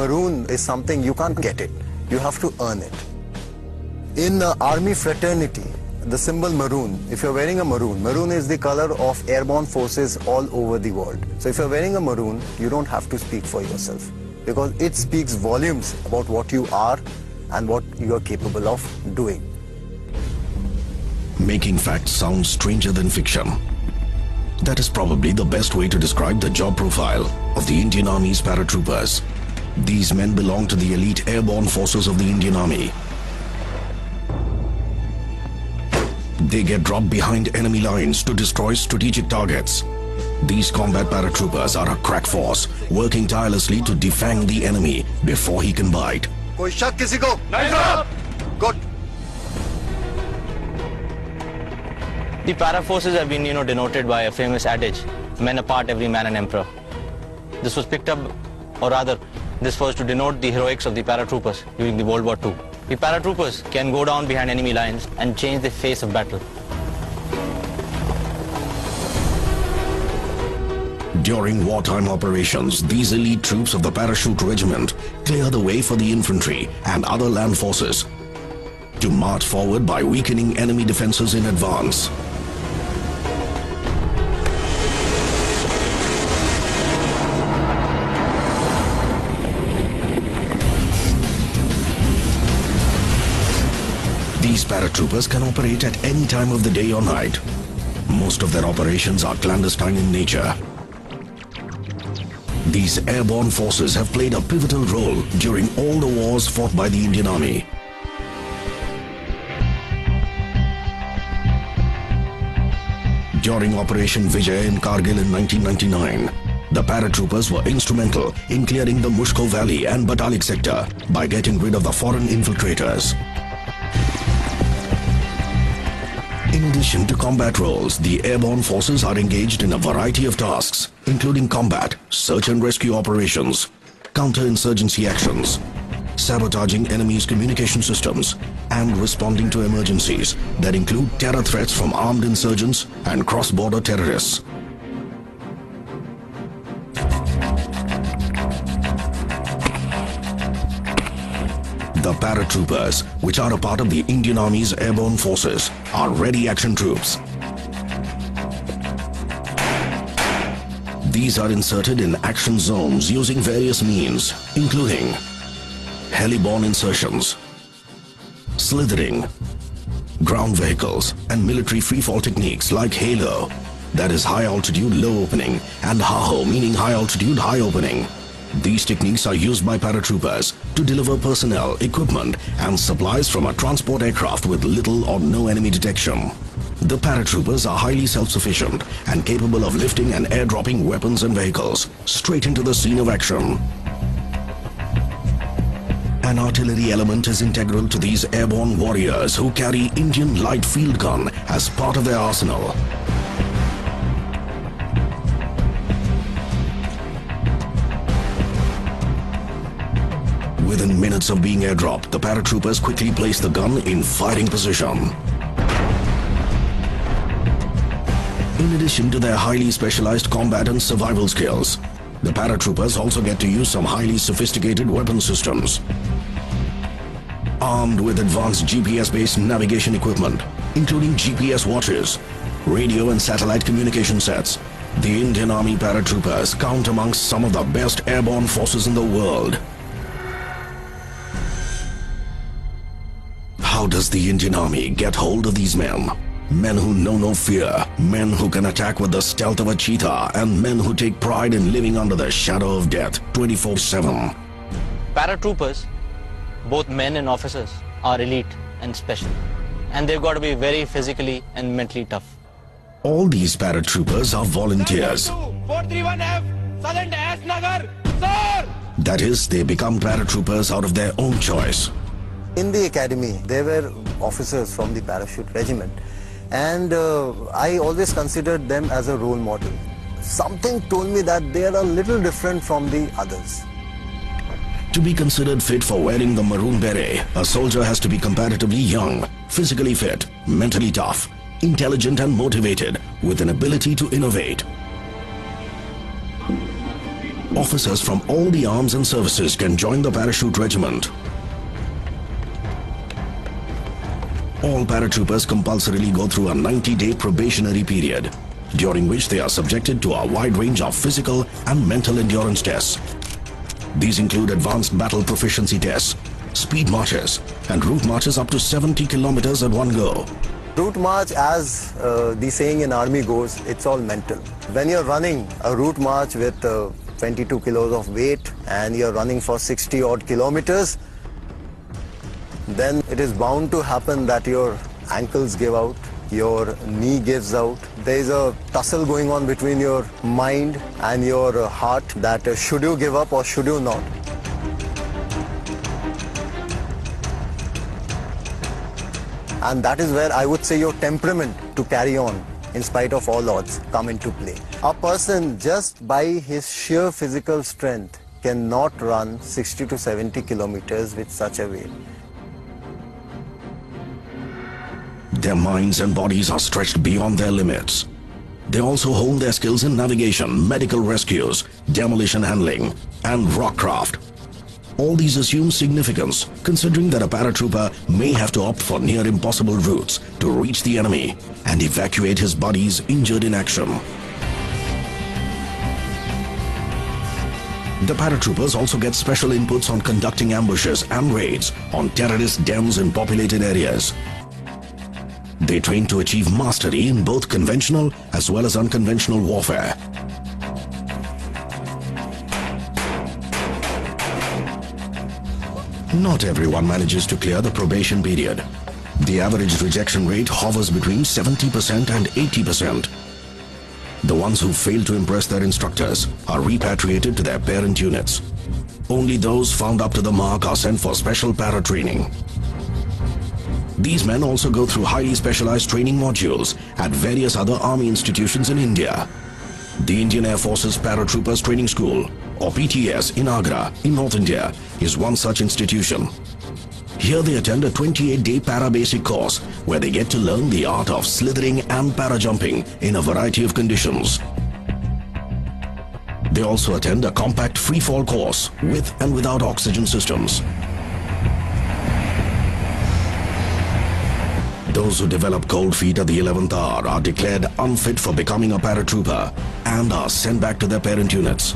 maroon is something you can't get it. You have to earn it. In army fraternity, the symbol maroon, if you're wearing a maroon, maroon is the color of airborne forces all over the world. So if you're wearing a maroon, you don't have to speak for yourself, because it speaks volumes about what you are and what you are capable of doing. Making facts sound stranger than fiction. That is probably the best way to describe the job profile of the Indian Army's paratroopers. These men belong to the elite airborne forces of the Indian Army. They get dropped behind enemy lines to destroy strategic targets. These combat paratroopers are a crack force, working tirelessly to defang the enemy before he can bite. Koi shak kisi ko? Nahi sir. Good. The para forces have been, denoted by a famous adage, men apart, every man an emperor. This was picked up, or rather, this was to denote the heroics of the paratroopers during the World War II. The paratroopers can go down behind enemy lines and change the face of battle. During wartime operations, these elite troops of the Parachute Regiment clear the way for the infantry and other land forces to march forward by weakening enemy defenses in advance. These paratroopers can operate at any time of the day or night. Most of their operations are clandestine in nature. These airborne forces have played a pivotal role during all the wars fought by the Indian Army. During Operation Vijay in Kargil in 1999, the paratroopers were instrumental in clearing the Mushko Valley and Batalik sector by getting rid of the foreign infiltrators. In addition to combat roles, the airborne forces are engaged in a variety of tasks, including combat, search and rescue operations, counter-insurgency actions, sabotaging enemy's communication systems, and responding to emergencies that include terror threats from armed insurgents and cross-border terrorists. The paratroopers, which are a part of the Indian Army's airborne forces, are ready action troops. These are inserted in action zones using various means, including heli-borne insertions, slithering, ground vehicles, and military freefall techniques like HALO, that is high altitude low opening, and HAHO, meaning high altitude high opening. These techniques are used by paratroopers to deliver personnel, equipment, and supplies from a transport aircraft with little or no enemy detection. The paratroopers are highly self-sufficient and capable of lifting and airdropping weapons and vehicles straight into the scene of action. An artillery element is integral to these airborne warriors who carry Indian light field gun as part of their arsenal. Within minutes of being airdropped, the paratroopers quickly place the gun in firing position. In addition to their highly specialized combat and survival skills, the paratroopers also get to use some highly sophisticated weapon systems. Armed with advanced GPS-based navigation equipment, including GPS watches, radio and satellite communication sets, the Indian Army paratroopers count amongst some of the best airborne forces in the world. How does the Indian Army get hold of these men? Men who know no fear, men who can attack with the stealth of a cheetah, and men who take pride in living under the shadow of death 24/7. Paratroopers, both men and officers, are elite and special. And they've got to be very physically and mentally tough. All these paratroopers are volunteers. 431F, Sergeant S. Nagar, sir! That is, they become paratroopers out of their own choice. In the academy, there were officers from the Parachute Regiment, and I always considered them as a role model. Something told me that they are a little different from the others. To be considered fit for wearing the maroon beret, a soldier has to be comparatively young, physically fit, mentally tough, intelligent and motivated, with an ability to innovate. Officers from all the arms and services can join the parachute regiment. All paratroopers compulsorily go through a 90-day probationary period, during which they are subjected to a wide range of physical and mental endurance tests. These include advanced battle proficiency tests, speed marches, and route marches up to 70 kilometers at one go. Route march, as the saying in army goes, it's all mental. When you're running a route march with 22 kilos of weight and you're running for 60 odd kilometers, then it is bound to happen that your ankles give out, your knee gives out. There is a tussle going on between your mind and your heart that should you give up or should you not. And that is where I would say your temperament to carry on in spite of all odds come into play. A person just by his sheer physical strength cannot run 60 to 70 kilometers with such a weight. Their minds and bodies are stretched beyond their limits. They also hone their skills in navigation, medical rescues, demolition handling, and rockcraft. All these assume significance, considering that a paratrooper may have to opt for near impossible routes to reach the enemy and evacuate his buddies injured in action. The paratroopers also get special inputs on conducting ambushes and raids on terrorist dens in populated areas. They train to achieve mastery in both conventional as well as unconventional warfare. Not everyone manages to clear the probation period. The average rejection rate hovers between 70% and 80%. The ones who fail to impress their instructors are repatriated to their parent units. Only those found up to the mark are sent for special para-training. These men also go through highly specialized training modules at various other army institutions in India. The Indian Air Force's Paratroopers Training School, or PTS, in Agra, in North India, is one such institution. Here they attend a 28-day para-basic course where they get to learn the art of slithering and para-jumping in a variety of conditions. They also attend a compact free-fall course with and without oxygen systems. Those who develop cold feet at the 11th hour are declared unfit for becoming a paratrooper and are sent back to their parent units.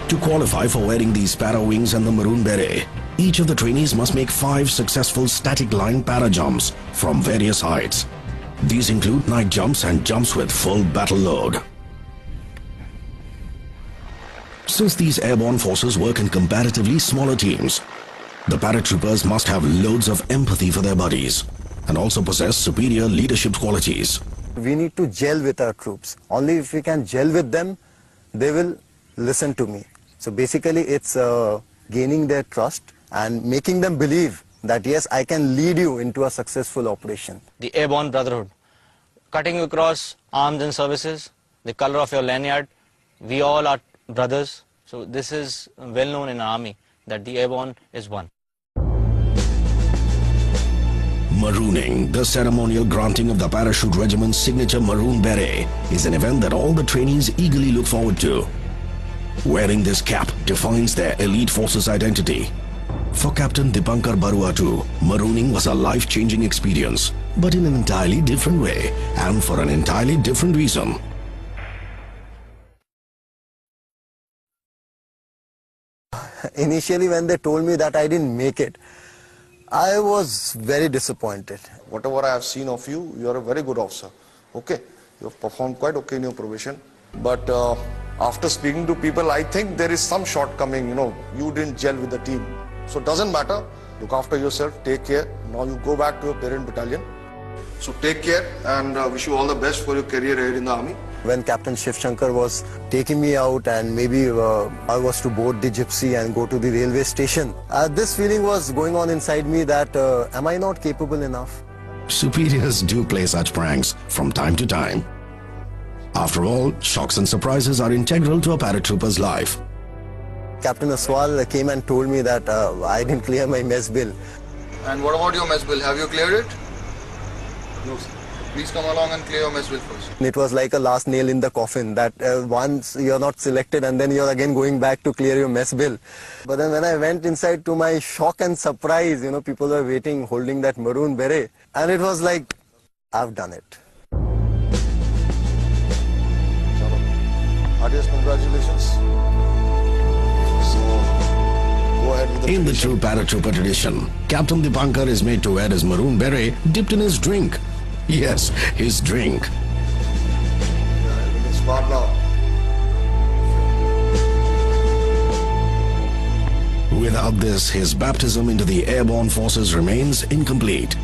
To qualify for wearing these para wings and the maroon beret, each of the trainees must make 5 successful static line para jumps from various heights. These include night jumps and jumps with full battle load. Since these airborne forces work in comparatively smaller teams, the paratroopers must have loads of empathy for their buddies and also possess superior leadership qualities. We need to gel with our troops. Only if we can gel with them, they will listen to me. So basically it's gaining their trust and making them believe that yes, I can lead you into a successful operation. The airborne brotherhood, cutting across arms and services, the color of your lanyard, we all are brothers. So this is well known in our army that the airborne is one. Marooning, the ceremonial granting of the parachute regiment's signature maroon beret, is an event that all the trainees eagerly look forward to. Wearing this cap defines their elite force's identity. For Captain Dipankar Barua too, marooning was a life-changing experience, but in an entirely different way and for an entirely different reason. Initially when they told me that I didn't make it, I was very disappointed. Whatever I have seen of you, you are a very good officer. Okay, you have performed quite okay in your probation. But after speaking to people, I think there is some shortcoming, you didn't gel with the team. So it doesn't matter. Look after yourself, take care. Now you go back to your parent battalion. So take care and wish you all the best for your career ahead in the army. When Captain Shiv Shankar was taking me out and maybe I was to board the gypsy and go to the railway station, this feeling was going on inside me that am I not capable enough? Superiors do play such pranks from time to time. After all, shocks and surprises are integral to a paratrooper's life. Captain Aswal came and told me that I didn't clear my mess bill. And what about your mess bill? Have you cleared it? No, sir. Please come along and clear your mess bill first. It was like a last nail in the coffin that once you're not selected and then you're again going back to clear your mess bill. But then when I went inside, to my shock and surprise, you know, people were waiting holding that maroon beret, and it was like, I've done it. Adios, congratulations. So, go ahead with the In the tradition. true paratrooper tradition, Captain Dipankar is made to wear his maroon beret dipped in his drink. Yes, his drink. Yeah, we can start now. Without this, his baptism into the airborne forces remains incomplete.